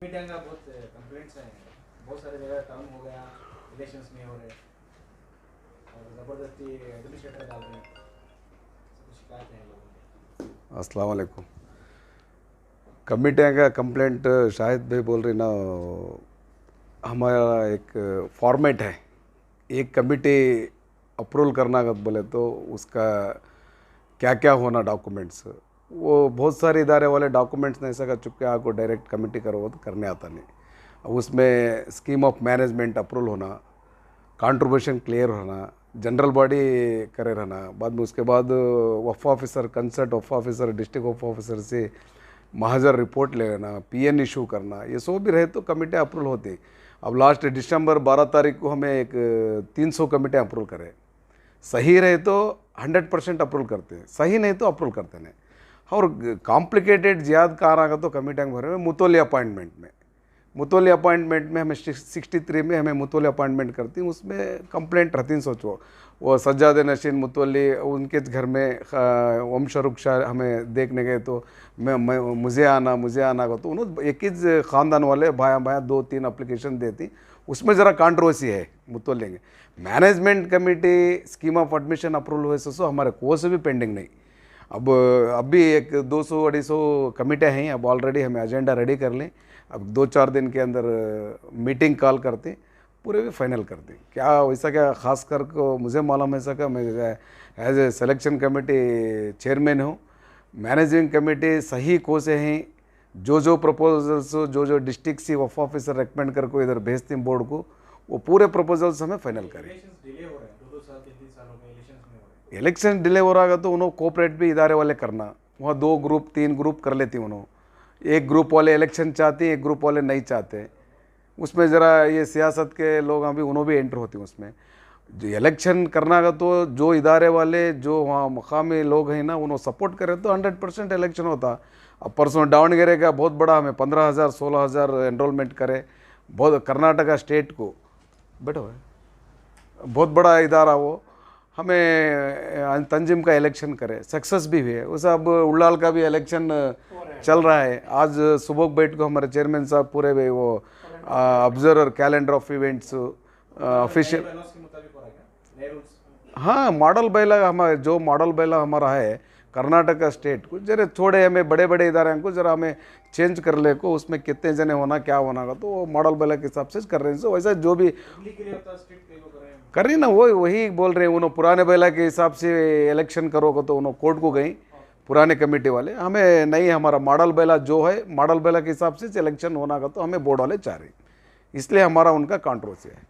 Media का बहुत complaints हैं। बहुत सारी जगह टर्न हो गया, इलेक्शंस नहीं हो रहे और ज़बरदस्ती एडमिनिस्ट्रेटर डाल रहे हैं। सब शिकायत है लोगों की। अस्सलाम वालेकुम। कमिटियाँ का कंप्लेंट शाहिद भाई बोल रही ना, हमारा एक फॉर्मेट है। एक कमिटी अप्रूवल करना अगर बोले तो उसका क्या क्या होना डॉक्यूमेंट्स, वो बहुत सारे इदारे वाले डॉक्यूमेंट्स नहीं सका चुपके आपको डायरेक्ट कमिटी करो तो करने आता नहीं। अब उसमें स्कीम ऑफ मैनेजमेंट अप्रूवल होना, कंट्रीब्यूशन क्लियर होना, जनरल बॉडी करे रहना, बाद में उसके बाद वफ़ ऑफिसर कंसर्ट वफ़ ऑफिसर डिस्ट्रिक्ट वफ़ ऑफिसर से महाजर रिपोर्ट लेना, पीएन इशू करना, ये सब भी रहे तो कमेटी अप्रूवल होती। अब लास्ट दिसंबर 12 तारीख को हमें एक 300 कमेटी अप्रूवल करे। सही रहे तो 100% अप्रूवल करते हैं, सही नहीं तो अप्रूवल करते नहीं। और कॉम्प्लिकेटेड ज़्यादा कार आगा तो कमेटी भरे में मुतोली अपॉइंटमेंट में, मुतोली अपॉइंटमेंट में हमें 63 में हमें मुतोली अपॉइंटमेंट करती हूँ। उसमें कंप्लेंट रहती हैं। सोचो वो सज्जाद नशीन मुतोली, उनके घर में वंश रुक्षा हमें देखने गए तो मैं मुझे आना को तो उन्होंने एक ही ख़ानदान वाले भाया भाया 2-3 अप्लीकेशन देती। उसमें ज़रा कंट्रोवर्सी है मुतोलेंगे। Management committee scheme of admission approval हुए सो हमारे कोर्स भी पेंडिंग नहीं। अब अभी एक 200-250 कमिटियाँ हैं। अब ऑलरेडी हमें एजेंडा रेडी कर लें। अब 2-4 दिन के अंदर मीटिंग कॉल करते पूरे भी फाइनल करते। क्या वैसा क्या ख़ास कर को मुझे मालूम है सका, मैं as a selection committee chairman हूँ। मैनेजिंग कमेटी सही को से हैं, जो प्रपोजल्स जो डिस्ट्रिक्ट सी वफ़ ऑफिसर रेकमेंड करके इधर भेजते हैं बोर्ड को, वो पूरे प्रपोजल्स हमें फाइनल करें। इलेक्शंस डिले हो रहे हैं, 2-2 साल 3-3 साल हो गए इलेक्शंस नहीं हो रहे। इलेक्शन डिले हो रहा है तो उन्होंने कोऑपरेट भी इदारे वाले करना, वहाँ 2 ग्रुप 3 ग्रुप कर लेती उन्होंने। एक ग्रुप वाले इलेक्शन चाहते हैं, एक ग्रुप वाले नहीं चाहते। उसमें ज़रा ये सियासत के लोग अभी उन्होंने भी एंटर होते हैं उसमें। जो इलेक्शन करना का तो जो इदारे वाले जो वहाँ मकामी लोग हैं ना, उन्होंने सपोर्ट करें तो 100% इलेक्शन होता। अब परसों दावणगेरे का बहुत बड़ा हमें 15,000-16,000 एनरोलमेंट करे, बहुत कर्नाटका स्टेट को बैठो है, बहुत बड़ा इदारा वो हमें तंजीम का इलेक्शन करे, सक्सेस भी हुई है। उस अब उड़ाल का भी इलेक्शन चल रहा है। आज सुबह बैठ को हमारे चेयरमैन साहब पूरे वे वो observer calendar of events official, bylaws के मुताबिक हो रहा है क्या नए रूल्स? हाँ मॉडल बैला हमारे जो मॉडल बैला हमारा है कर्नाटका स्टेट को जरा थोड़े हमें बड़े बड़े इदारे को जरा हमें चेंज कर ले को, उसमें कितने जने होना क्या होना का तो वो मॉडल बैला के हिसाब से कर रहे हैं। सो वैसा जो भी दिल्ली के लिए होता स्ट्रिक्ट कई लोग कर रहे हैं। कर रही ना वही बोल रहे हैं। उन्होंने पुराने बैला के हिसाब से इलेक्शन करोगे तो उन्होंने कोर्ट को गई पुराने कमेटी वाले। हमें नहीं, हमारा मॉडल बैला जो है मॉडल बैला के हिसाब से इलेक्शन होना का तो हमें बोर्ड वाले चाह रहे, इसलिए हमारा उनका कंट्रोवर्सी है।